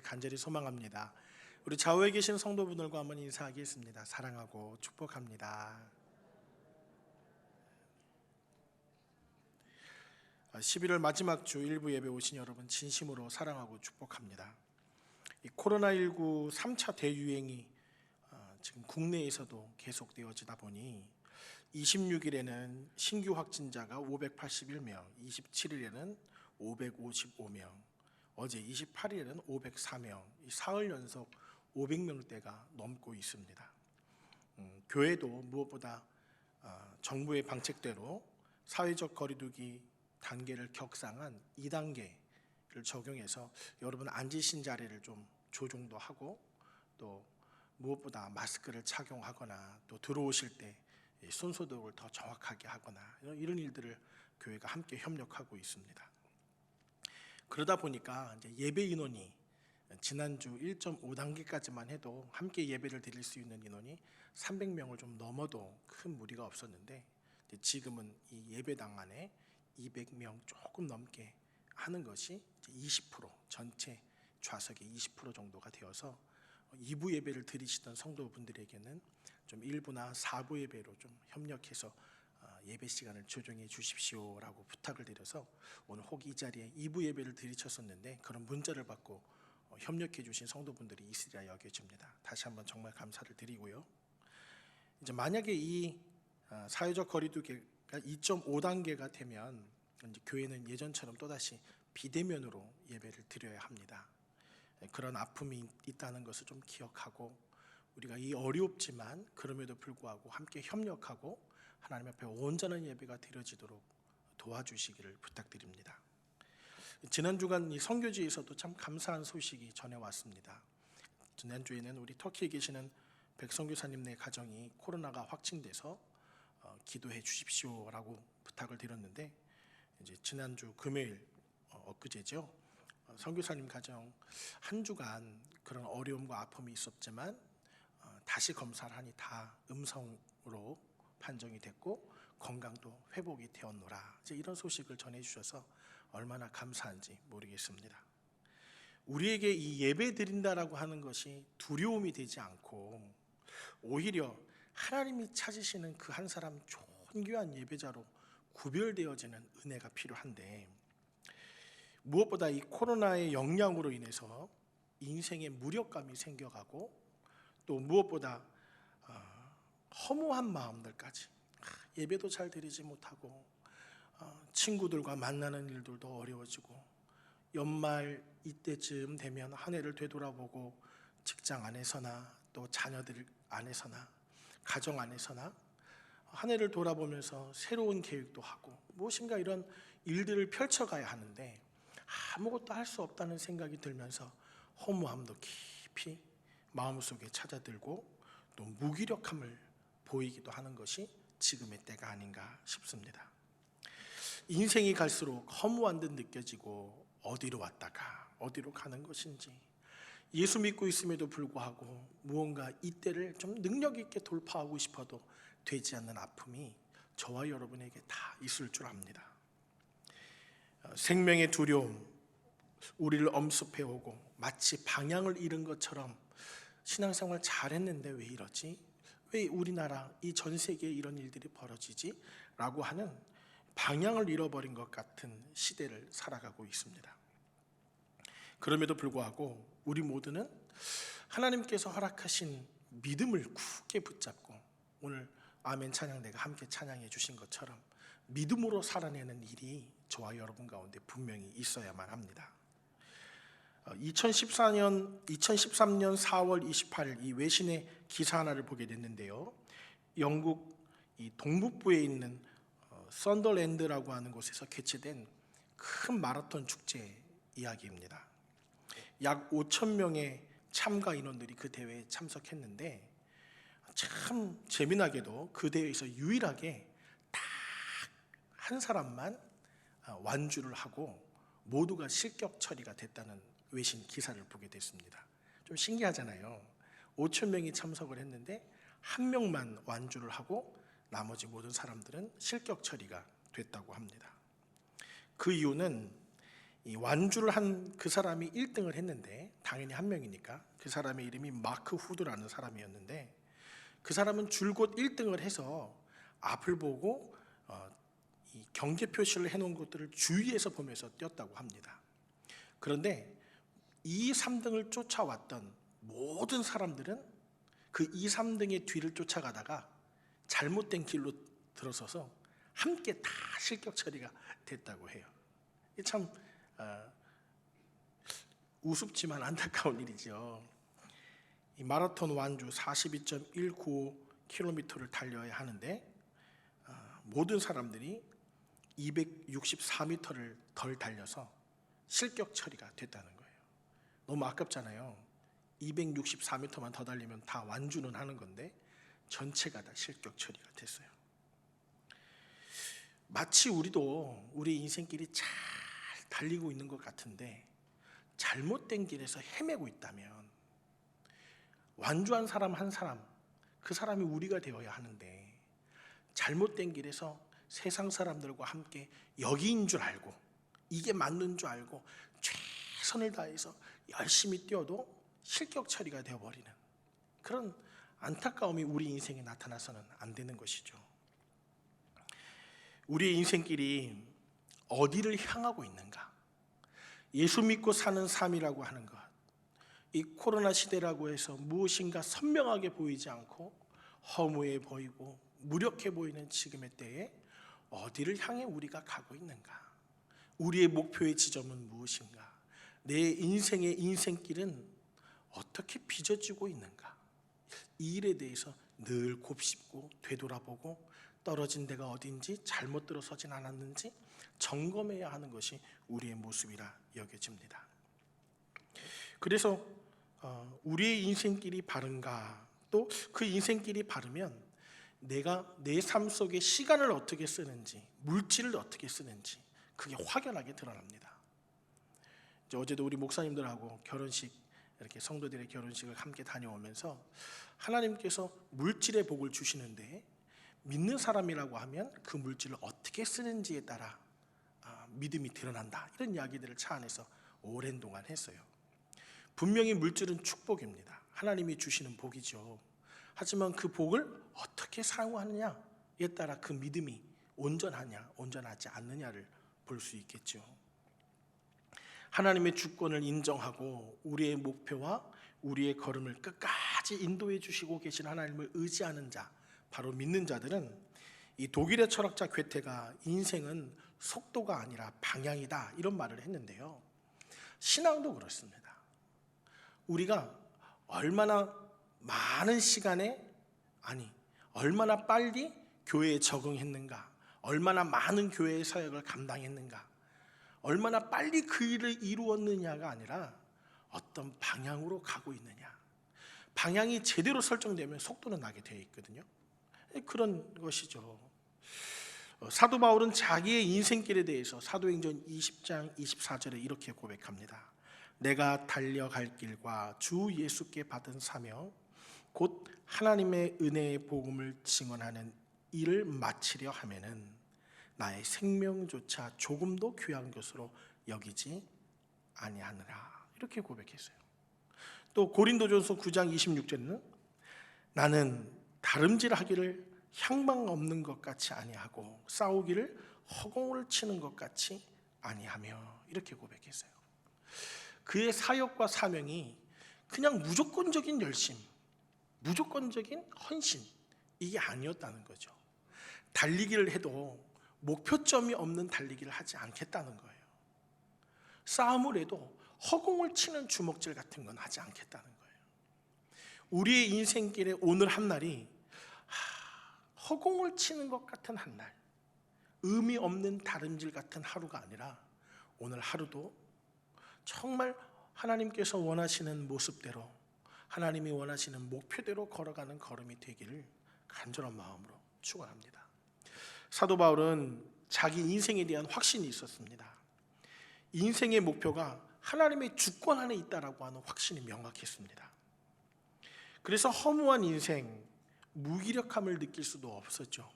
간절히 소망합니다. 우리 좌우에 계신 성도분들과 한번 인사하겠습니다. 사랑하고 축복합니다. 11월 마지막 주 일부 예배 오신 여러분 진심으로 사랑하고 축복합니다. 이 코로나19 3차 대유행이 지금 국내에서도 계속되어지다 보니 26일에는 신규 확진자가 581명, 27일에는 555명, 어제 28일에는 504명, 사흘 연속 500명대가 넘고 있습니다. 교회도 무엇보다 정부의 방책대로 사회적 거리두기 단계를 격상한 2단계를 적용해서 여러분 앉으신 자리를 좀 조정도 하고, 또 무엇보다 마스크를 착용하거나 또 들어오실 때 손소독을 더 정확하게 하거나 이런 일들을 교회가 함께 협력하고 있습니다. 그러다 보니까 이제 예배 인원이 지난주 1.5단계까지만 해도 함께 예배를 드릴 수 있는 인원이 300명을 좀 넘어도 큰 무리가 없었는데, 지금은 이 예배당 안에 200명 조금 넘게 하는 것이 20%, 전체 좌석의 20% 정도가 되어서 2부 예배를 드리시던 성도분들에게는 좀 1부나 4부 예배로 좀 협력해서 예배 시간을 조정해 주십시오라고 부탁을 드려서 오늘 혹 이 자리에 2부 예배를 드리셨었는데 그런 문자를 받고 협력해 주신 성도분들이 있으리라 여겨집니다. 다시 한번 정말 감사를 드리고요. 이제 만약에 이 사회적 거리두기가 2.5단계가 되면 이제 교회는 예전처럼 또다시 비대면으로 예배를 드려야 합니다. 그런 아픔이 있다는 것을 좀 기억하고 우리가 이 어렵지만 그럼에도 불구하고 함께 협력하고 하나님 앞에 온전한 예배가 드려지도록 도와주시기를 부탁드립니다. 지난 주간 이 선교지에서도 참 감사한 소식이 전해왔습니다. 지난주에는 우리 터키에 계시는 백선교사님네 가정이 코로나가 확진돼서 기도해 주십시오라고 부탁을 드렸는데, 이제 지난주 금요일 엊그제죠. 선교사님 가정 한 주간 그런 어려움과 아픔이 있었지만 다시 검사를 하니 다 음성으로 판정이 됐고 건강도 회복이 되었노라. 이제 이런 소식을 전해주셔서 얼마나 감사한지 모르겠습니다. 우리에게 이 예배 드린다라고 하는 것이 두려움이 되지 않고 오히려 하나님이 찾으시는 그 한 사람 존귀한 예배자로 구별되어지는 은혜가 필요한데, 무엇보다 이 코로나의 영향으로 인해서 인생에 무력감이 생겨가고 또 무엇보다 허무한 마음들까지 예배도 잘 드리지 못하고 친구들과 만나는 일들도 어려워지고, 연말 이때쯤 되면 한 해를 되돌아보고 직장 안에서나 또 자녀들 안에서나 가정 안에서나 한 해를 돌아보면서 새로운 계획도 하고 무엇인가 이런 일들을 펼쳐가야 하는데 아무것도 할 수 없다는 생각이 들면서 허무함도 깊이 마음속에 찾아들고 또 무기력함을 보이기도 하는 것이 지금의 때가 아닌가 싶습니다. 인생이 갈수록 허무한 듯 느껴지고 어디로 왔다가 어디로 가는 것인지, 예수 믿고 있음에도 불구하고 무언가 이때를 좀 능력 있게 돌파하고 싶어도 되지 않는 아픔이 저와 여러분에게 다 있을 줄 압니다. 생명의 두려움, 우리를 엄습해오고 마치 방향을 잃은 것처럼 신앙생활 잘했는데 왜 이러지? 왜 우리나라, 이 전 세계에 이런 일들이 벌어지지? 라고 하는 방향을 잃어버린 것 같은 시대를 살아가고 있습니다. 그럼에도 불구하고 우리 모두는 하나님께서 허락하신 믿음을 굳게 붙잡고 오늘 아멘 찬양대가 함께 찬양해 주신 것처럼 믿음으로 살아내는 일이 저와 여러분 가운데 분명히 있어야만 합니다. 2013년 4월 28일 이 외신의 기사 하나를 보게 됐는데요. 영국 이 동북부에 있는 썬더랜드라고 하는 곳에서 개최된 큰 마라톤 축제 이야기입니다. 약 5,000명의 참가 인원들이 그 대회에 참석했는데, 참 재미나게도 그 대회에서 유일하게 딱 한 사람만 완주를 하고 모두가 실격 처리가 됐다는 외신 기사를 보게 됐습니다. 좀 신기하잖아요. 5,000명이 참석을 했는데 한 명만 완주를 하고 나머지 모든 사람들은 실격 처리가 됐다고 합니다. 그 이유는 이 완주를 한 그 사람이 1등을 했는데, 당연히 한 명이니까 그 사람의 이름이 마크 후드라는 사람이었는데, 그 사람은 줄곧 1등을 해서 앞을 보고 이 경계 표시를 해놓은 것들을 주위에서 보면서 뛰었다고 합니다. 그런데 2, 3등을 쫓아왔던 모든 사람들은 그 2, 3등의 뒤를 쫓아가다가 잘못된 길로 들어서서 함께 다 실격 처리가 됐다고 해요. 참 우습지만 안타까운 일이죠. 이 마라톤 완주 42.195km를 달려야 하는데 모든 사람들이 264m를 덜 달려서 실격 처리가 됐다는 거예요. 너무 아깝잖아요. 264m만 더 달리면 다 완주는 하는 건데 전체가 다 실격 처리가 됐어요. 마치 우리도 우리 인생길이 잘 달리고 있는 것 같은데 잘못된 길에서 헤매고 있다면, 완주한 사람 한 사람, 그 사람이 우리가 되어야 하는데 잘못된 길에서 세상 사람들과 함께 여기인 줄 알고 이게 맞는 줄 알고 최선을 다해서 열심히 뛰어도 실격 처리가 되어버리는 그런 안타까움이 우리 인생에 나타나서는 안 되는 것이죠. 우리의 인생길이 어디를 향하고 있는가? 예수 믿고 사는 삶이라고 하는 것, 이 코로나 시대라고 해서 무엇인가 선명하게 보이지 않고 허무해 보이고 무력해 보이는 지금의 때에 어디를 향해 우리가 가고 있는가? 우리의 목표의 지점은 무엇인가? 내 인생의 인생길은 어떻게 빚어지고 있는가? 이 일에 대해서 늘 곱씹고 되돌아보고 떨어진 데가 어딘지, 잘못 들어서진 않았는지 점검해야 하는 것이 우리의 모습이라 여겨집니다. 그래서 우리의 인생길이 바른가, 또 그 인생길이 바르면 내가 내 삶 속에 시간을 어떻게 쓰는지, 물질을 어떻게 쓰는지 그게 확연하게 드러납니다. 어제도 우리 목사님들하고 결혼식, 이렇게 성도들의 결혼식을 함께 다녀오면서 하나님께서 물질의 복을 주시는데 믿는 사람이라고 하면 그 물질을 어떻게 쓰는지에 따라 믿음이 드러난다, 이런 이야기들을 차 안에서 오랜 동안 했어요. 분명히 물질은 축복입니다. 하나님이 주시는 복이죠. 하지만 그 복을 어떻게 사용하느냐에 따라 그 믿음이 온전하냐 온전하지 않느냐를 볼 수 있겠죠. 하나님의 주권을 인정하고 우리의 목표와 우리의 걸음을 끝까지 인도해 주시고 계신 하나님을 의지하는 자, 바로 믿는 자들은, 이 독일의 철학자 괴테가 인생은 속도가 아니라 방향이다, 이런 말을 했는데요. 신앙도 그렇습니다. 우리가 얼마나 많은 시간에, 얼마나 빨리 교회에 적응했는가, 얼마나 많은 교회의 사역을 감당했는가, 얼마나 빨리 그 일을 이루었느냐가 아니라 어떤 방향으로 가고 있느냐. 방향이 제대로 설정되면 속도는 나게 되어 있거든요. 그런 것이죠. 사도 바울은 자기의 인생길에 대해서 사도행전 20장 24절에 이렇게 고백합니다. 내가 달려갈 길과 주 예수께 받은 사명 곧 하나님의 은혜의 복음을 증언하는 일을 마치려 하면은 나의 생명조차 조금도 귀한 것으로 여기지 아니하느라, 이렇게 고백했어요. 또 고린도전서 9장 26절에는 나는 다름질하기를 향방 없는 것 같이 아니하고 싸우기를 허공을 치는 것 같이 아니하며, 이렇게 고백했어요. 그의 사역과 사명이 그냥 무조건적인 열심, 무조건적인 헌신, 이게 아니었다는 거죠. 달리기를 해도 목표점이 없는 달리기를 하지 않겠다는 거예요. 싸움을 해도 허공을 치는 주먹질 같은 건 하지 않겠다는 거예요. 우리의 인생길에 오늘 한 날이 허공을 치는 것 같은 한 날, 의미 없는 다름질 같은 하루가 아니라 오늘 하루도 정말 하나님께서 원하시는 모습대로, 하나님이 원하시는 목표대로 걸어가는 걸음이 되기를 간절한 마음으로 축원합니다. 사도 바울은 자기 인생에 대한 확신이 있었습니다. 인생의 목표가 하나님의 주권 안에 있다라고 하는 확신이 명확했습니다. 그래서 허무한 인생, 무기력함을 느낄 수도 없었죠.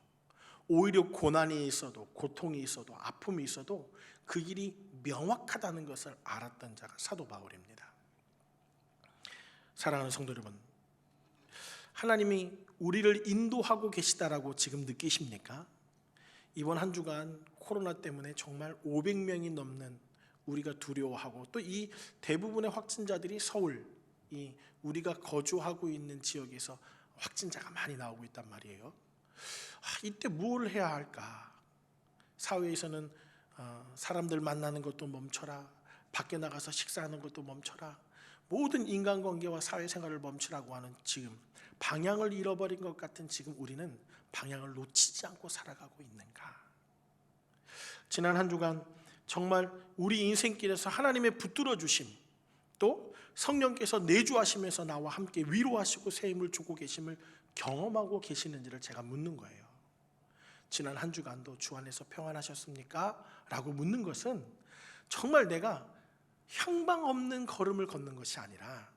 오히려 고난이 있어도, 고통이 있어도, 아픔이 있어도 그 길이 명확하다는 것을 알았던 자가 사도 바울입니다. 사랑하는 성도 여러분, 하나님이 우리를 인도하고 계시다라고 지금 느끼십니까? 이번 한 주간 코로나 때문에 정말 500명이 넘는 우리가 두려워하고, 또 이 대부분의 확진자들이 서울, 이 우리가 거주하고 있는 지역에서 확진자가 많이 나오고 있단 말이에요. 이때 뭘 해야 할까? 사회에서는 사람들 만나는 것도 멈춰라, 밖에 나가서 식사하는 것도 멈춰라, 모든 인간관계와 사회생활을 멈추라고 하는 지금 방향을 잃어버린 것 같은 지금 우리는 방향을 놓치지 않고 살아가고 있는가? 지난 한 주간 정말 우리 인생길에서 하나님의 붙들어 주심, 또 성령께서 내주하시면서 나와 함께 위로하시고 새 힘을 주고 계심을 경험하고 계시는지를 제가 묻는 거예요. 지난 한 주간도 주 안에서 평안하셨습니까? 라고 묻는 것은 정말 내가 향방 없는 걸음을 걷는 것이 아니라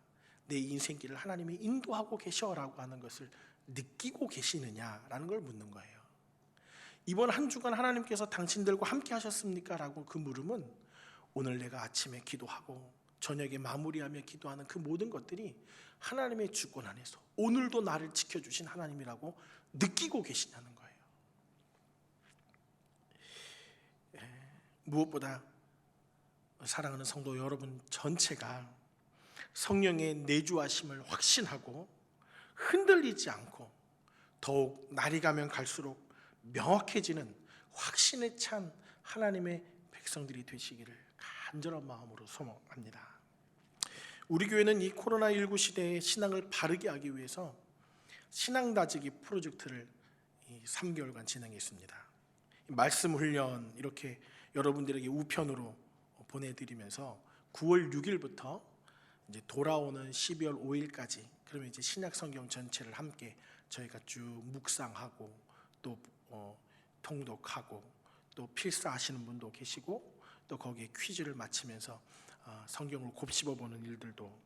내 인생길을 하나님이 인도하고 계셔라고 하는 것을 느끼고 계시느냐라는 걸 묻는 거예요. 이번 한 주간 하나님께서 당신들과 함께 하셨습니까? 라고 그 물음은 오늘 내가 아침에 기도하고 저녁에 마무리하며 기도하는 그 모든 것들이 하나님의 주권 안에서 오늘도 나를 지켜주신 하나님이라고 느끼고 계시냐는 거예요. 무엇보다 사랑하는 성도 여러분 전체가 성령의 내주하심을 확신하고 흔들리지 않고 더욱 날이 가면 갈수록 명확해지는 확신에 찬 하나님의 백성들이 되시기를 간절한 마음으로 소망합니다. 우리 교회는 이 코로나19 시대에 신앙을 바르게 하기 위해서 신앙다지기 프로젝트를 3개월간 진행했습니다. 말씀 훈련 이렇게 여러분들에게 우편으로 보내드리면서 9월 6일부터 이제 돌아오는 12월 5일까지, 그러면 이제 신약 성경 전체를 함께 저희가 쭉 묵상하고 또 통독하고 또 필사하시는 분도 계시고 또 거기에 퀴즈를 마치면서 성경을 곱씹어보는 일들도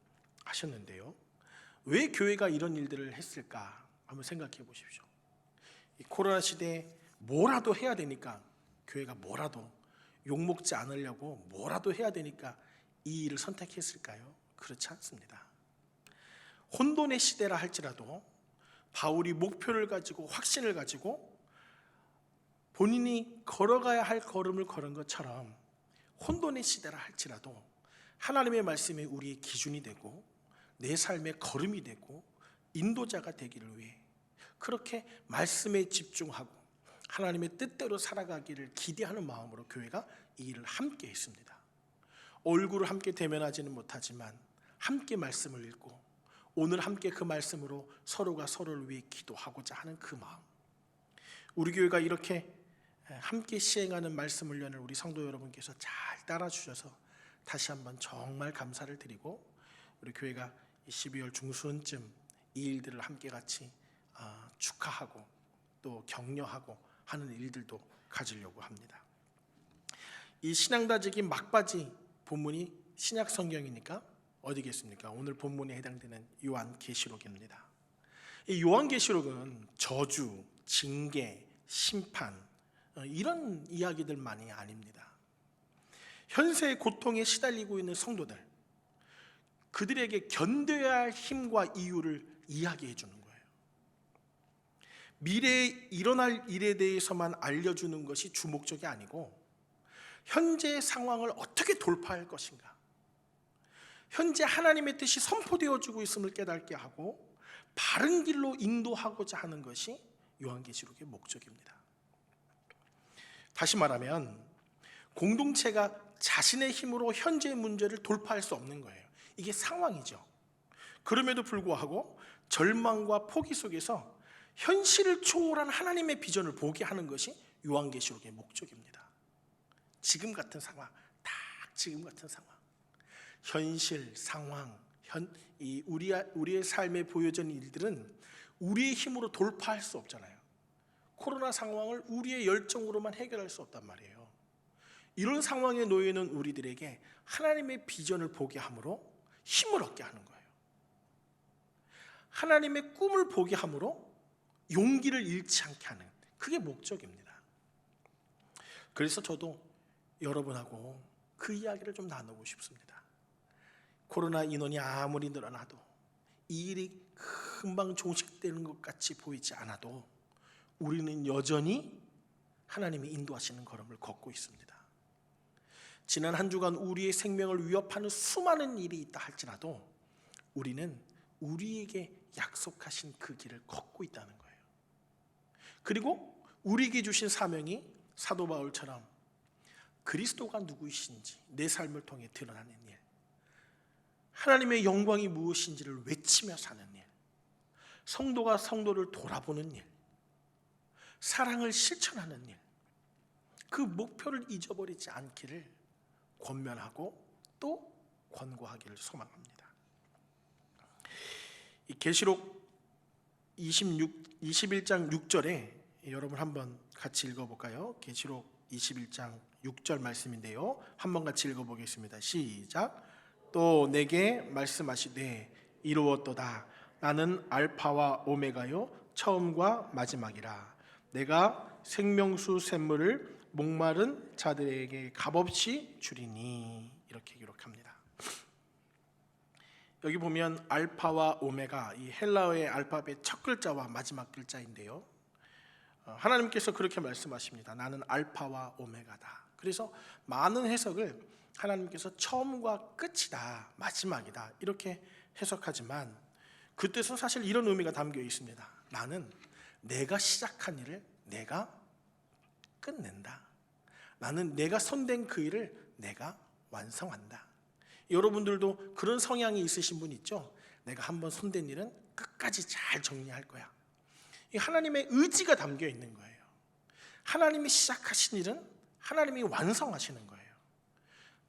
하셨는데요. 왜 교회가 이런 일들을 했을까 한번 생각해 보십시오. 이 코로나 시대에 뭐라도 해야 되니까 교회가 뭐라도 욕먹지 않으려고 뭐라도 해야 되니까 이 일을 선택했을까요? 그렇지 않습니다. 혼돈의 시대라 할지라도 바울이 목표를 가지고 확신을 가지고 본인이 걸어가야 할 걸음을 걸은 것처럼 혼돈의 시대라 할지라도 하나님의 말씀이 우리의 기준이 되고 내 삶의 걸음이 되고 인도자가 되기를 위해 그렇게 말씀에 집중하고 하나님의 뜻대로 살아가기를 기대하는 마음으로 교회가 이 일을 함께 했습니다. 얼굴을 함께 대면하지는 못하지만 함께 말씀을 읽고 오늘 함께 그 말씀으로 서로가 서로를 위해 기도하고자 하는 그 마음, 우리 교회가 이렇게 함께 시행하는 말씀 훈련을 우리 성도 여러분께서 잘 따라주셔서 다시 한번 정말 감사를 드리고, 우리 교회가 12월 중순쯤 이 일들을 함께 같이 축하하고 또 격려하고 하는 일들도 가지려고 합니다. 이 신앙다지기 막바지 본문이 신약 성경이니까 어디겠습니까? 오늘 본문에 해당되는 요한계시록입니다. 이 요한계시록은 저주, 징계, 심판 이런 이야기들만이 아닙니다. 현세의 고통에 시달리고 있는 성도들, 그들에게 견뎌야 할 힘과 이유를 이야기해 주는 거예요. 미래에 일어날 일에 대해서만 알려주는 것이 주목적이 아니고 현재의 상황을 어떻게 돌파할 것인가, 현재 하나님의 뜻이 선포되어지고 있음을 깨닫게 하고 바른 길로 인도하고자 하는 것이 요한계시록의 목적입니다. 다시 말하면 공동체가 자신의 힘으로 현재의 문제를 돌파할 수 없는 거예요. 이게 상황이죠. 그럼에도 불구하고 절망과 포기 속에서 현실을 초월한 하나님의 비전을 보게 하는 것이 요한계시록의 목적입니다. 지금 같은 상황, 딱 지금 같은 상황, 현실 상황, 우리의 삶에 보여진 일들은 우리의 힘으로 돌파할 수 없잖아요. 코로나 상황을 우리의 열정으로만 해결할 수 없단 말이에요. 이런 상황에 놓여 있는 우리들에게 하나님의 비전을 보게 함으로 힘을 얻게 하는 거예요. 하나님의 꿈을 보게 함으로 용기를 잃지 않게 하는, 그게 목적입니다. 그래서 저도 여러분하고 그 이야기를 좀 나누고 싶습니다. 코로나 인원이 아무리 늘어나도 이 일이 금방 종식되는 것 같이 보이지 않아도 우리는 여전히 하나님이 인도하시는 걸음을 걷고 있습니다. 지난 한 주간 우리의 생명을 위협하는 수많은 일이 있다 할지라도 우리는 우리에게 약속하신 그 길을 걷고 있다는 거예요. 그리고 우리에게 주신 사명이 사도 바울처럼 그리스도가 누구이신지 내 삶을 통해 드러나는 일, 하나님의 영광이 무엇인지를 외치며 사는 일, 성도가 성도를 돌아보는 일, 사랑을 실천하는 일, 그 목표를 잊어버리지 않기를 권면하고 또 권고하기를 소망합니다. 이 계시록 21장 6절에 여러분 한번 같이 읽어볼까요? 계시록 21장 6절 말씀인데요, 한번 같이 읽어보겠습니다. 시작. 또 내게 말씀하시되 이루었도다. 나는 알파와 오메가요 처음과 마지막이라. 내가 생명수 샘물을 목마른 자들에게 값없이 주리니. 이렇게 기록합니다. 여기 보면 알파와 오메가, 이 헬라어의 알파벳 첫 글자와 마지막 글자인데요, 하나님께서 그렇게 말씀하십니다. 나는 알파와 오메가다. 그래서 많은 해석을 하나님께서 처음과 끝이다, 마지막이다 이렇게 해석하지만 그 뜻은 사실 이런 의미가 담겨 있습니다. 나는 내가 시작한 일을 내가 끝낸다. 나는 내가 손댄 그 일을 내가 완성한다. 여러분들도 그런 성향이 있으신 분 있죠? 내가 한번 손댄 일은 끝까지 잘 정리할 거야. 이 하나님의 의지가 담겨 있는 거예요. 하나님이 시작하신 일은 하나님이 완성하시는 거예요.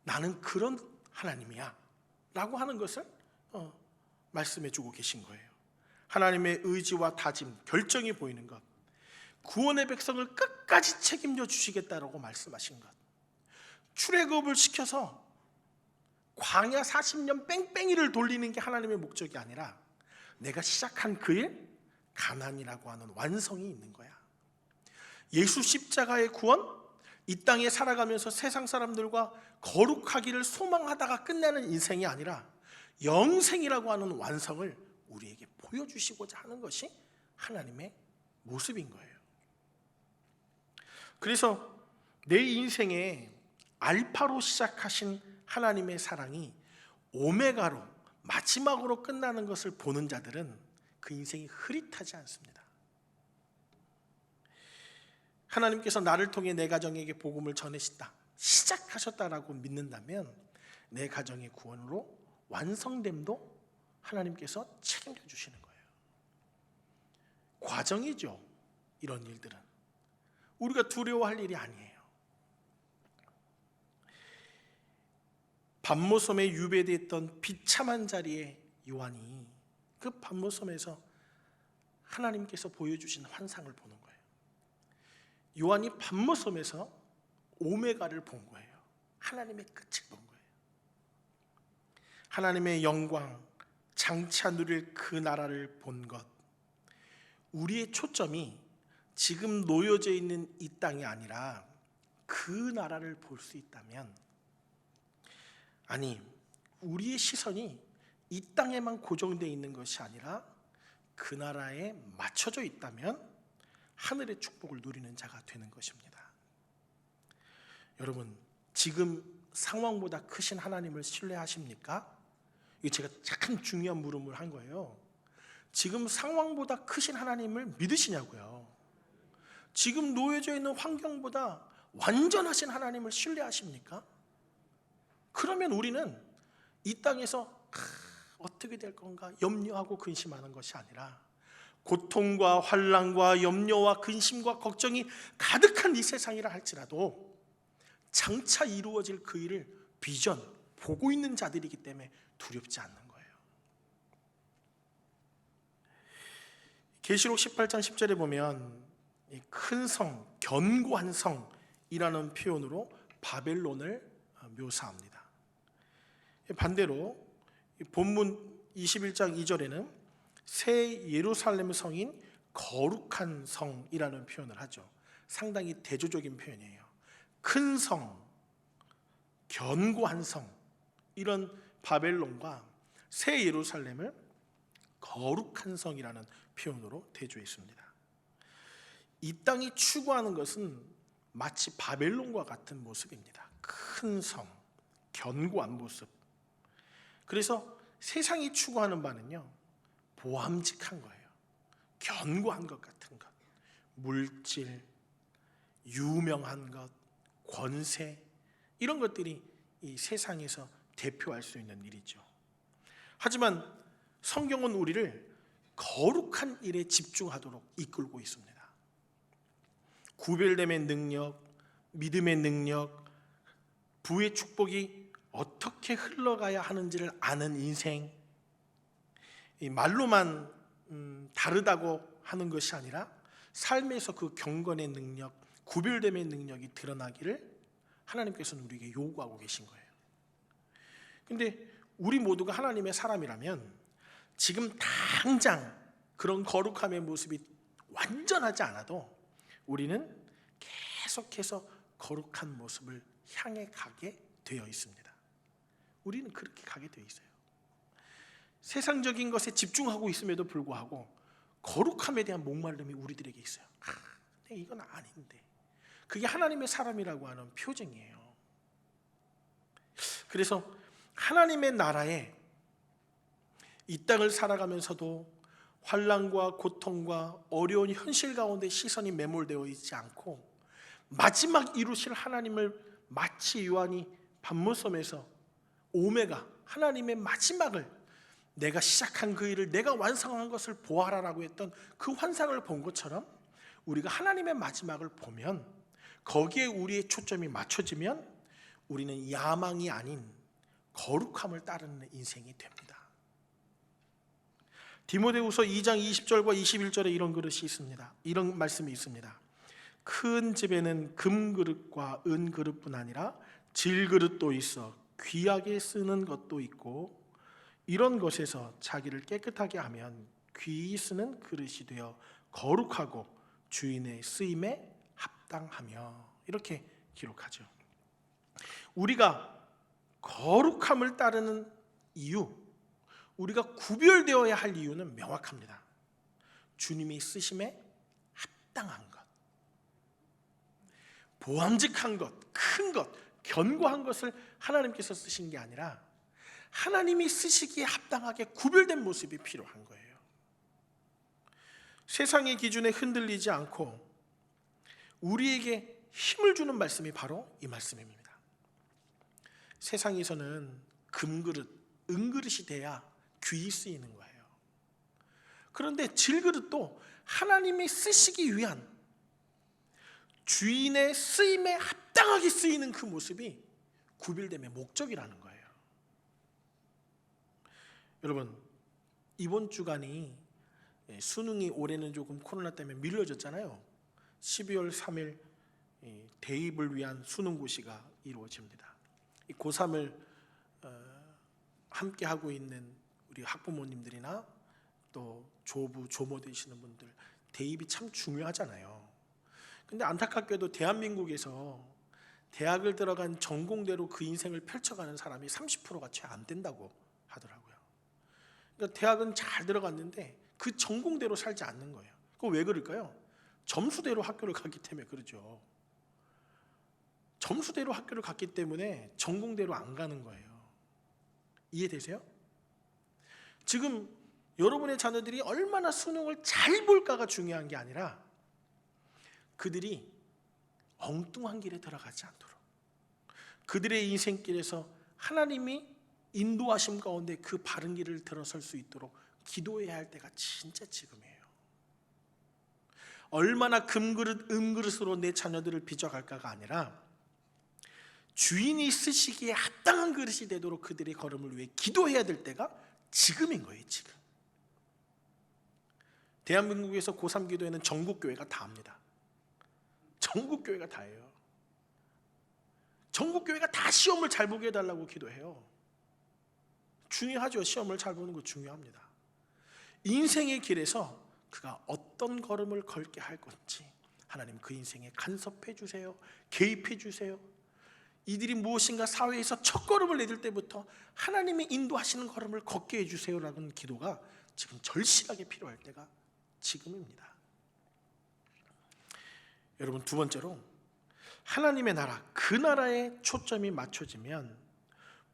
나는 그런 하나님이야 라고 하는 것을 말씀해 주고 계신 거예요. 하나님의 의지와 다짐, 결정이 보이는 것, 구원의 백성을 끝까지 책임져 주시겠다라고 말씀하신 것, 출애굽을 시켜서 광야 40년 뺑뺑이를 돌리는 게 하나님의 목적이 아니라 내가 시작한 그 일, 가난이라고 하는 완성이 있는 거야. 예수 십자가의 구원, 이 땅에 살아가면서 세상 사람들과 거룩하기를 소망하다가 끝내는 인생이 아니라 영생이라고 하는 완성을 우리에게 보여주시고자 하는 것이 하나님의 모습인 거예요. 그래서 내 인생에 알파로 시작하신 하나님의 사랑이 오메가로 마지막으로 끝나는 것을 보는 자들은 그 인생이 흐릿하지 않습니다. 하나님께서 나를 통해 내 가정에게 복음을 전하셨다, 시작하셨다라고 믿는다면 내 가정의 구원으로 완성됨도 하나님께서 책임져 주시는 거예요. 과정이죠. 이런 일들은 우리가 두려워할 일이 아니에요. 밤모섬에 유배됐던 비참한 자리에 요한이 그 밤모섬에서 하나님께서 보여주신 환상을 보는 거예요. 요한이 밤모섬에서 오메가를 본 거예요. 하나님의 끝을 본 거예요. 하나님의 영광, 장차 누릴 그 나라를 본 것. 우리의 초점이 지금 놓여져 있는 이 땅이 아니라 그 나라를 볼 수 있다면, 아니 우리의 시선이 이 땅에만 고정되어 있는 것이 아니라 그 나라에 맞춰져 있다면 하늘의 축복을 누리는 자가 되는 것입니다. 여러분, 지금 상황보다 크신 하나님을 신뢰하십니까? 이게 제가 참 중요한 물음을 한 거예요. 지금 상황보다 크신 하나님을 믿으시냐고요. 지금 놓여져 있는 환경보다 완전하신 하나님을 신뢰하십니까? 그러면 우리는 이 땅에서 어떻게 될 건가 염려하고 근심하는 것이 아니라 고통과 환난과 염려와 근심과 걱정이 가득한 이 세상이라 할지라도 장차 이루어질 그 일을 비전 보고 있는 자들이기 때문에 두렵지 않는 거예요. 계시록 18장 10절에 보면 큰 성, 견고한 성이라는 표현으로 바벨론을 묘사합니다. 반대로 본문 21장 2절에는 새 예루살렘 성인 거룩한 성이라는 표현을 하죠. 상당히 대조적인 표현이에요. 큰 성, 견고한 성, 이런 바벨론과 새 예루살렘을 거룩한 성이라는 표현으로 대조했습니다. 이 땅이 추구하는 것은 마치 바벨론과 같은 모습입니다. 큰 성, 견고한 모습. 그래서 세상이 추구하는 바는요, 보암직한 거예요. 견고한 것 같은 것, 물질, 유명한 것, 권세, 이런 것들이 이 세상에서 대표할 수 있는 일이죠. 하지만 성경은 우리를 거룩한 일에 집중하도록 이끌고 있습니다. 구별됨의 능력, 믿음의 능력, 부의 축복이 어떻게 흘러가야 하는지를 아는 인생, 이 말로만 다르다고 하는 것이 아니라 삶에서 그 경건의 능력, 구별됨의 능력이 드러나기를 하나님께서는 우리에게 요구하고 계신 거예요. 근데 우리 모두가 하나님의 사람이라면 지금 당장 그런 거룩함의 모습이 완전하지 않아도 우리는 계속해서 거룩한 모습을 향해 가게 되어 있습니다. 우리는 그렇게 가게 되어 있어요. 세상적인 것에 집중하고 있음에도 불구하고 거룩함에 대한 목마름이 우리들에게 있어요. 근데 이건 아닌데. 그게 하나님의 사람이라고 하는 표징이에요. 그래서 하나님의 나라에 이 땅을 살아가면서도 환난과 고통과 어려운 현실 가운데 시선이 매몰되어 있지 않고 마지막 이루실 하나님을 마치 요한이 밤모섬에서 오메가, 하나님의 마지막을, 내가 시작한 그 일을 내가 완성한 것을 보아라라고 했던 그 환상을 본 것처럼 우리가 하나님의 마지막을 보면 거기에 우리의 초점이 맞춰지면 우리는 야망이 아닌 거룩함을 따르는 인생이 됩니다. 디모데후서 2장 20절과 21절에 이런 그릇이 있습니다. 이런 말씀이 있습니다. 큰 집에는 금그릇과 은그릇뿐 아니라 질그릇도 있어 귀하게 쓰는 것도 있고 이런 것에서 자기를 깨끗하게 하면 귀히 쓰는 그릇이 되어 거룩하고 주인의 쓰임에 합당하며, 이렇게 기록하죠. 우리가 거룩함을 따르는 이유, 우리가 구별되어야 할 이유는 명확합니다. 주님이 쓰심에 합당한 것, 보암직한 것, 큰 것, 견고한 것을 하나님께서 쓰신 게 아니라 하나님이 쓰시기에 합당하게 구별된 모습이 필요한 거예요. 세상의 기준에 흔들리지 않고 우리에게 힘을 주는 말씀이 바로 이 말씀입니다. 세상에서는 금그릇, 은그릇이 돼야 귀히 쓰이는 거예요. 그런데 질그릇도 하나님이 쓰시기 위한 주인의 쓰임에 합당하게 쓰이는 그 모습이 구별됨의 목적이라는 거예요. 여러분, 이번 주간이 수능이 올해는 조금 코로나 때문에 밀려졌잖아요. 12월 3일 대입을 위한 수능고시가 이루어집니다. 이 고3을 함께 하고 있는 우리 학부모님들이나 또 조부, 조모 되시는 분들, 대입이 참 중요하잖아요. 근데 안타깝게도 대한민국에서 대학을 들어간 전공대로 그 인생을 펼쳐가는 사람이 30%가 채 안 된다고 하더라고요. 그러니까 대학은 잘 들어갔는데 그 전공대로 살지 않는 거예요. 그거 왜 그럴까요? 점수대로 학교를 갔기 때문에 그러죠. 점수대로 학교를 갔기 때문에 전공대로 안 가는 거예요. 이해되세요? 지금 여러분의 자녀들이 얼마나 수능을 잘 볼까가 중요한 게 아니라 그들이 엉뚱한 길에 들어가지 않도록, 그들의 인생길에서 하나님이 인도하심 가운데 그 바른 길을 들어설 수 있도록 기도해야 할 때가 진짜 지금이에요. 얼마나 금그릇, 은그릇으로 내 자녀들을 빚어갈까가 아니라 주인이 쓰시기에 합당한 그릇이 되도록 그들의 걸음을 위해 기도해야 될 때가 지금인 거예요. 지금 대한민국에서 고3 기도회는 전국교회가 다 합니다. 전국교회가 다 해요. 전국교회가 다 시험을 잘 보게 해달라고 기도해요. 중요하죠. 시험을 잘 보는 거 중요합니다. 인생의 길에서 그가 어떤 걸음을 걸게 할 건지 하나님 그 인생에 간섭해 주세요. 개입해 주세요. 이들이 무엇인가 사회에서 첫걸음을 내딜 때부터 하나님의 인도하시는 걸음을 걷게 해주세요라는 기도가 지금 절실하게 필요할 때가 지금입니다. 여러분, 두 번째로 하나님의 나라, 그 나라에 초점이 맞춰지면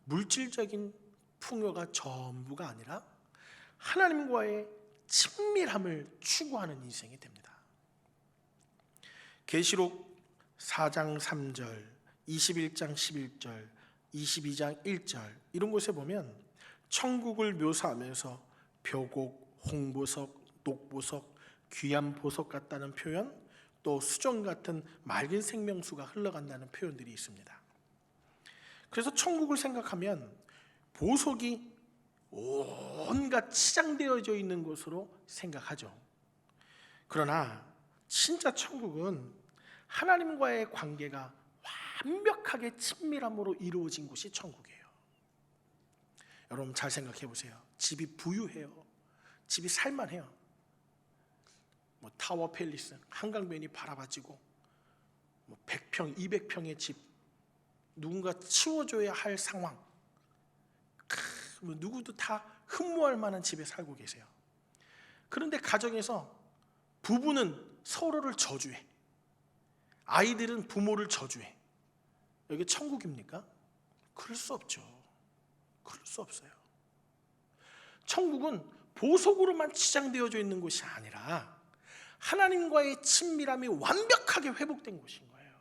물질적인 풍요가 전부가 아니라 하나님과의 친밀함을 추구하는 인생이 됩니다. 계시록 4장 3절, 21장 11절, 22장 1절 이런 곳에 보면 천국을 묘사하면서 벼곡, 홍보석, 녹보석, 귀한 보석 같다는 표현, 또 수정 같은 맑은 생명수가 흘러간다는 표현들이 있습니다. 그래서 천국을 생각하면 보석이 온갖 치장되어져 있는 곳으로 생각하죠. 그러나 진짜 천국은 하나님과의 관계가 완벽하게 친밀함으로 이루어진 곳이 천국이에요. 여러분 잘 생각해 보세요. 집이 부유해요. 집이 살만해요. 타워 팰리스, 한강변이 바라봐지고 100평, 200평의 집, 누군가 치워줘야 할 상황, 누구도 다 흠모할 만한 집에 살고 계세요. 그런데 가정에서 부부는 서로를 저주해, 아이들은 부모를 저주해. 여기 천국입니까? 그럴 수 없죠. 그럴 수 없어요. 천국은 보석으로만 치장되어져 있는 곳이 아니라 하나님과의 친밀함이 완벽하게 회복된 곳인 거예요.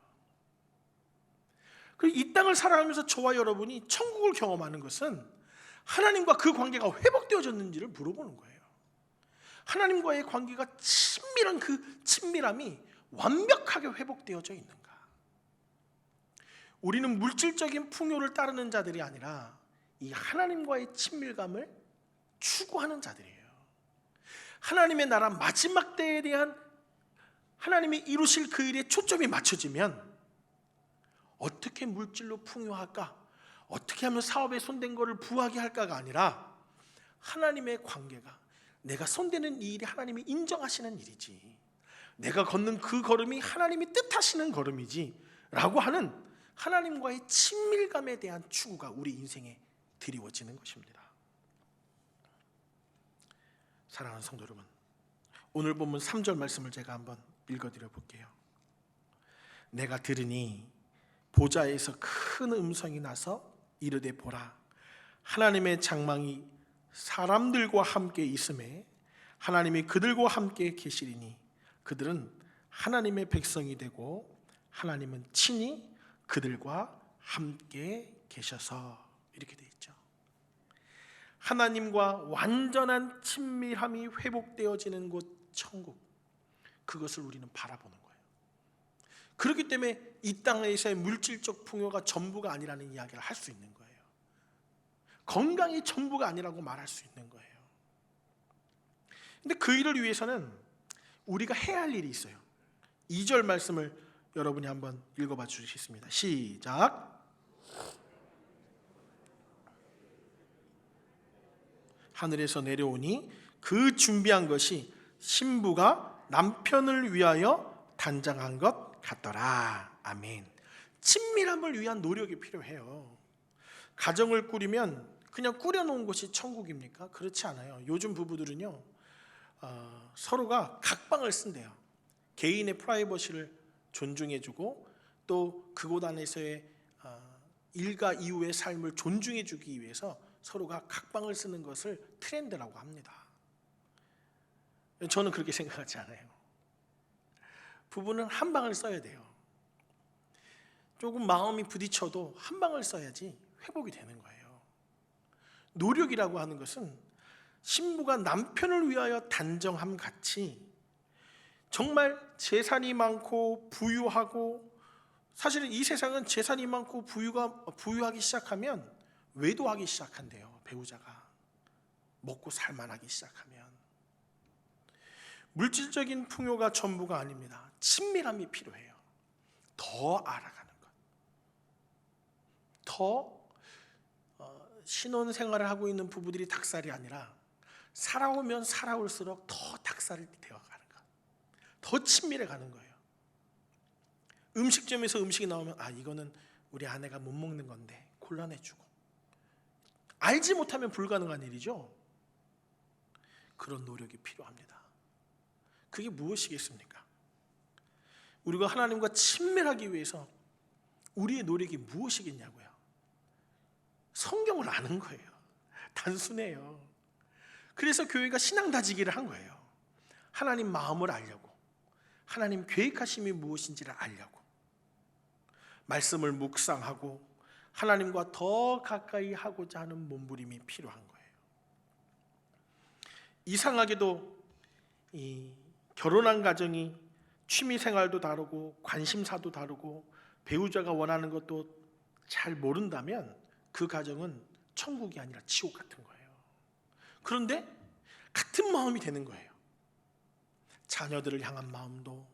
그리고 이 땅을 살아가면서 저와 여러분이 천국을 경험하는 것은 하나님과 그 관계가 회복되어졌는지를 물어보는 거예요. 하나님과의 관계가 친밀한 그 친밀함이 완벽하게 회복되어져 있는가? 우리는 물질적인 풍요를 따르는 자들이 아니라 이 하나님과의 친밀감을 추구하는 자들이에요. 하나님의 나라 마지막 때에 대한 하나님이 이루실 그 일에 초점이 맞춰지면 어떻게 물질로 풍요할까? 어떻게 하면 사업에 손댄 것을 부하게 할까가 아니라 하나님의 관계가, 내가 손대는 이 일이 하나님이 인정하시는 일이지, 내가 걷는 그 걸음이 하나님이 뜻하시는 걸음이지 라고 하는 하나님과의 친밀감에 대한 추구가 우리 인생에 드리워지는 것입니다. 사랑하는 성도 여러분, 오늘 본문 3절 말씀을 제가 한번 읽어드려 볼게요. 내가 들으니 보좌에서 큰 음성이 나서 이르되 보라, 하나님의 장막이 사람들과 함께 있음에 하나님이 그들과 함께 계시리니 그들은 하나님의 백성이 되고 하나님은 친히 그들과 함께 계셔서, 이렇게 되어 있죠. 하나님과 완전한 친밀함이 회복되어지는 곳 천국, 그것을 우리는 바라보는 거예요. 그렇기 때문에 이 땅에서의 물질적 풍요가 전부가 아니라는 이야기를 할 수 있는 거예요. 건강이 전부가 아니라고 말할 수 있는 거예요. 근데 그 일을 위해서는 우리가 해야 할 일이 있어요. 2절 말씀을 여러분이 한번 읽어봐 주시겠습니다. 시작. 하늘에서 내려오니 그 준비한 것이 신부가 남편을 위하여 단장한 것 같더라. 아멘. 친밀함을 위한 노력이 필요해요. 가정을 꾸리면 그냥 꾸려놓은 곳이 천국입니까? 그렇지 않아요. 요즘 부부들은요, 서로가 각방을 쓴대요. 개인의 프라이버시를 존중해주고 또 그곳 안에서의 일과 이후의 삶을 존중해주기 위해서 서로가 각방을 쓰는 것을 트렌드라고 합니다. 저는 그렇게 생각하지 않아요. 부부는 한 방을 써야 돼요. 조금 마음이 부딪혀도 한 방을 써야지 회복이 되는 거예요. 노력이라고 하는 것은 신부가 남편을 위하여 단정함 같이 정말 재산이 많고 부유하고, 사실은 이 세상은 재산이 많고 부유하기 시작하면 외도하기 시작한대요. 배우자가 먹고 살만하기 시작하면. 물질적인 풍요가 전부가 아닙니다. 친밀함이 필요해요. 더 알아가는 것, 더 신혼생활을 하고 있는 부부들이 닭살이 아니라 살아오면 살아올수록 더 닭살이 되어가는 것, 더 친밀해가는 거예요. 음식점에서 음식이 나오면 이거는 우리 아내가 못 먹는 건데 곤란해주고, 알지 못하면 불가능한 일이죠. 그런 노력이 필요합니다. 그게 무엇이겠습니까? 우리가 하나님과 친밀하기 위해서 우리의 노력이 무엇이겠냐고요. 성경을 아는 거예요. 단순해요. 그래서 교회가 신앙 다지기를 한 거예요. 하나님 마음을 알려고, 하나님 계획하심이 무엇인지를 알려고, 말씀을 묵상하고 하나님과 더 가까이 하고자 하는 몸부림이 필요한 거예요. 이상하게도 이 결혼한 가정이 취미생활도 다르고 관심사도 다르고 배우자가 원하는 것도 잘 모른다면 그 가정은 천국이 아니라 지옥 같은 거예요. 그런데 같은 마음이 되는 거예요. 자녀들을 향한 마음도,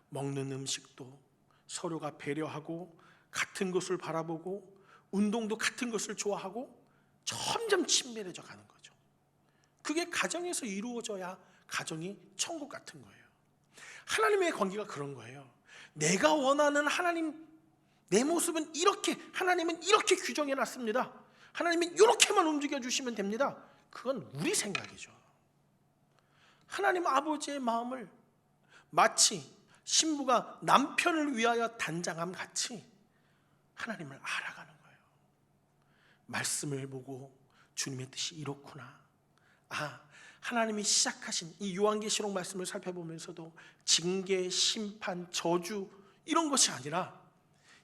먹는 음식도 서로가 배려하고 같은 것을 바라보고 운동도 같은 것을 좋아하고 점점 친밀해져 가는 거죠. 그게 가정에서 이루어져야 가정이 천국 같은 거예요. 하나님의 관계가 그런 거예요. 내가 원하는 하나님, 내 모습은 이렇게, 하나님은 이렇게 규정해 놨습니다. 하나님은 이렇게만 움직여 주시면 됩니다. 그건 우리 생각이죠. 하나님 아버지의 마음을 마치 신부가 남편을 위하여 단장함 같이 하나님을 알아가는 거예요. 말씀을 보고 주님의 뜻이 이렇구나. 하나님이 시작하신 이 요한계시록 말씀을 살펴보면서도 징계, 심판, 저주 이런 것이 아니라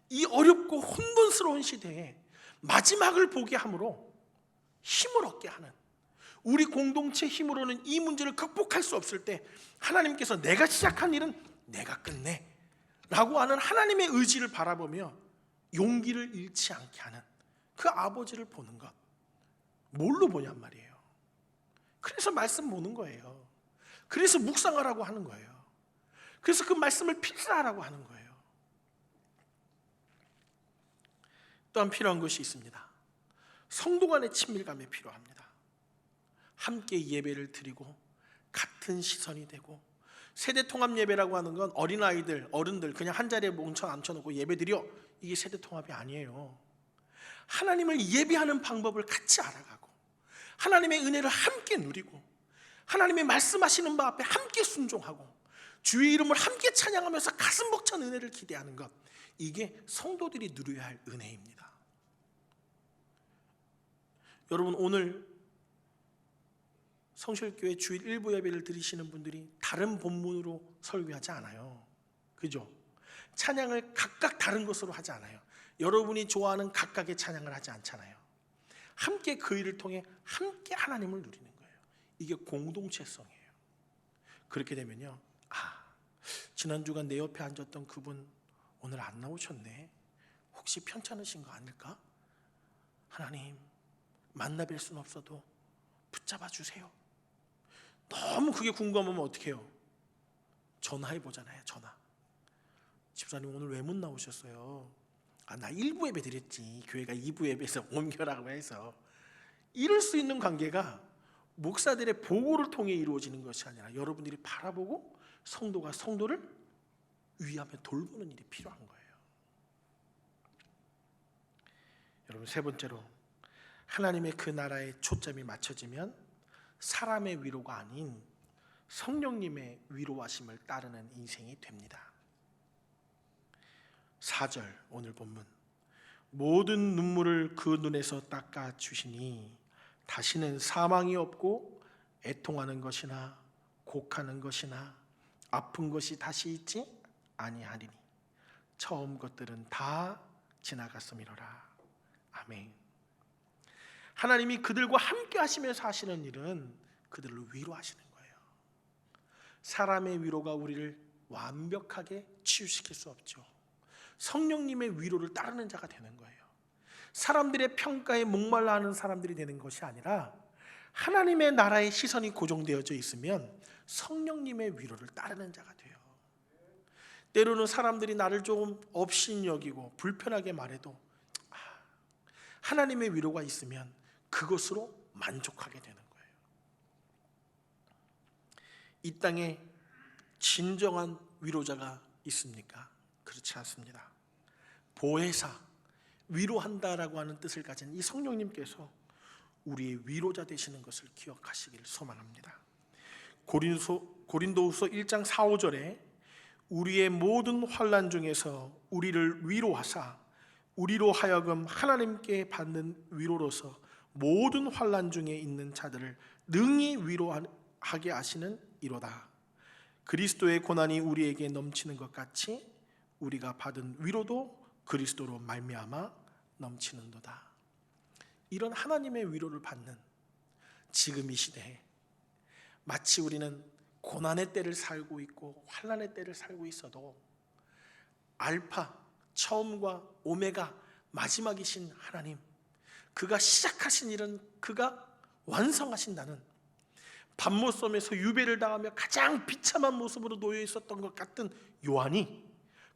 이 어렵고 혼돈스러운 시대에 마지막을 보게 함으로 힘을 얻게 하는, 우리 공동체 힘으로는 이 문제를 극복할 수 없을 때 하나님께서 내가 시작한 일은 내가 끝내 라고 하는 하나님의 의지를 바라보며 용기를 잃지 않게 하는 그 아버지를 보는 것. 뭘로 보냔 말이에요. 그래서 말씀 보는 거예요. 그래서 묵상하라고 하는 거예요. 그래서 그 말씀을 필사하라고 하는 거예요. 또한 필요한 것이 있습니다. 성도 간의 친밀감이 필요합니다. 함께 예배를 드리고 같은 시선이 되고, 세대 통합 예배라고 하는 건 어린아이들, 어른들 그냥 한 자리에 앉혀놓고 예배 드려, 이게 세대 통합이 아니에요. 하나님을 예배하는 방법을 같이 알아가고 하나님의 은혜를 함께 누리고 하나님의 말씀하시는 바 앞에 함께 순종하고 주의 이름을 함께 찬양하면서 가슴 벅찬 은혜를 기대하는 것, 이게 성도들이 누려야 할 은혜입니다. 여러분, 오늘 성실교회 주일 일부 예배를 드리시는 분들이 다른 본문으로 설교하지 않아요. 그죠? 찬양을 각각 다른 것으로 하지 않아요. 여러분이 좋아하는 각각의 찬양을 하지 않잖아요. 함께 그 일을 통해 함께 하나님을 누리는 거예요. 이게 공동체성이에요. 그렇게 되면요, 지난주간 내 옆에 앉았던 그분 오늘 안 나오셨네. 혹시 편찮으신 거 아닐까? 하나님, 만나 뵐 수는 없어도 붙잡아 주세요. 너무 그게 궁금하면 어떻게 해요? 전화해 보잖아요. 전화. 집사님 오늘 왜 못 나오셨어요? 나 1부 예배 드렸지. 교회가 2부 예배에서 옮겨라고 해서. 이럴 수 있는 관계가 목사들의 보고를 통해 이루어지는 것이 아니라 여러분들이 바라보고 성도가 성도를 위하며 돌보는 일이 필요한 거예요. 여러분, 세 번째로 하나님의 그 나라에 초점이 맞춰지면 사람의 위로가 아닌 성령님의 위로하심을 따르는 인생이 됩니다. 4절 오늘 본문, 모든 눈물을 그 눈에서 닦아 주시니 다시는 사망이 없고 애통하는 것이나 곡하는 것이나 아픈 것이 다시 있지 아니하리니 처음 것들은 다 지나갔음이로라. 아멘. 하나님이 그들과 함께 하시면서 하시는 일은 그들을 위로하시는 거예요. 사람의 위로가 우리를 완벽하게 치유시킬 수 없죠. 성령님의 위로를 따르는 자가 되는 거예요. 사람들의 평가에 목말라 하는 사람들이 되는 것이 아니라 하나님의 나라의 시선이 고정되어져 있으면 성령님의 위로를 따르는 자가 돼요. 때로는 사람들이 나를 조금 업신여기고 불편하게 말해도 하나님의 위로가 있으면 그것으로 만족하게 되는 거예요. 이 땅에 진정한 위로자가 있습니까? 그렇지 않습니다. 보혜사, 위로한다라고 하는 뜻을 가진 이 성령님께서 우리의 위로자 되시는 것을 기억하시기를 소망합니다. 고린도후서 1장 4, 5절에 우리의 모든 환난 중에서 우리를 위로하사 우리로 하여금 하나님께 받는 위로로서 모든 환난 중에 있는 자들을 능히 위로하게 하시는 이로다. 그리스도의 고난이 우리에게 넘치는 것 같이 우리가 받은 위로도 그리스도로 말미암아 넘치는도다. 이런 하나님의 위로를 받는 지금 이 시대에 마치 우리는 고난의 때를 살고 있고 환난의 때를 살고 있어도 알파, 처음과 오메가, 마지막이신 하나님, 그가 시작하신 일은 그가 완성하신다는, 밤모섬에서 유배를 당하며 가장 비참한 모습으로 놓여 있었던 것 같은 요한이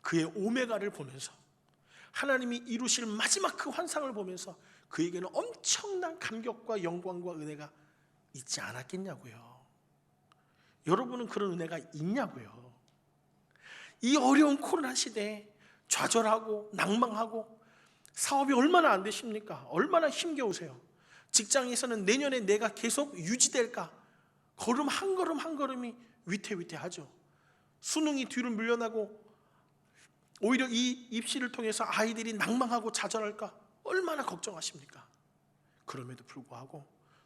그의 오메가를 보면서 하나님이 이루실 마지막 그 환상을 보면서 그에게는 엄청난 감격과 영광과 은혜가 있지 않았겠냐고요. 여러분은 그런 은혜가 있냐고요. 이 어려운 코로나 시대에 좌절하고 낭망하고 사업이 얼마나 안 되십니까? 얼마나 힘겨우세요? 직장에서는 내년에 내가 계속 유지될까? 걸음 한 걸음 한 걸음이 위태위태하죠. 수능이 뒤로 밀려나고 오히려 이 입시를 통해서 아이들이 낭망하고 좌절할까? 얼마나 걱정하십니까? 그럼에도 불구하고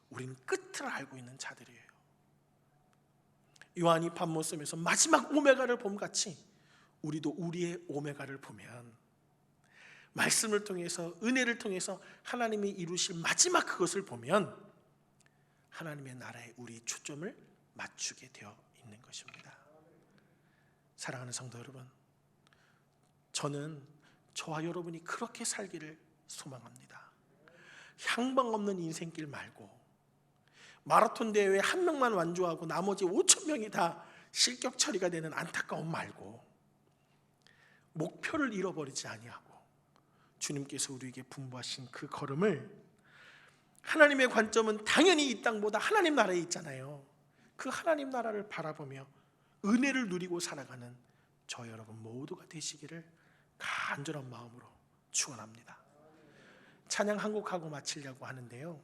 우리는 끝을 알고 있는 자들이에요. 요한이 밤모섬에서 마지막 오메가를 봄같이 우리도 우리의 오메가를 보면 말씀을 통해서, 은혜를 통해서 하나님이 이루실 마지막 그것을 보면 하나님의 나라에 우리 초점을 맞추게 되어 있는 것입니다. 사랑하는 성도 여러분, 저는 저와 여러분이 그렇게 살기를 소망합니다. 향방 없는 인생길 말고 마라톤 대회에 한 명만 완주하고 나머지 5천 명이 다 실격 처리가 되는 안타까움 말고 목표를 잃어버리지 아니하고 주님께서 우리에게 분부하신 그 걸음을, 하나님의 관점은 당연히 이 땅보다 하나님 나라에 있잖아요. 그 하나님 나라를 바라보며 은혜를 누리고 살아가는 저 여러분 모두가 되시기를 간절한 마음으로 축원합니다. 찬양 한 곡하고 마치려고 하는데요,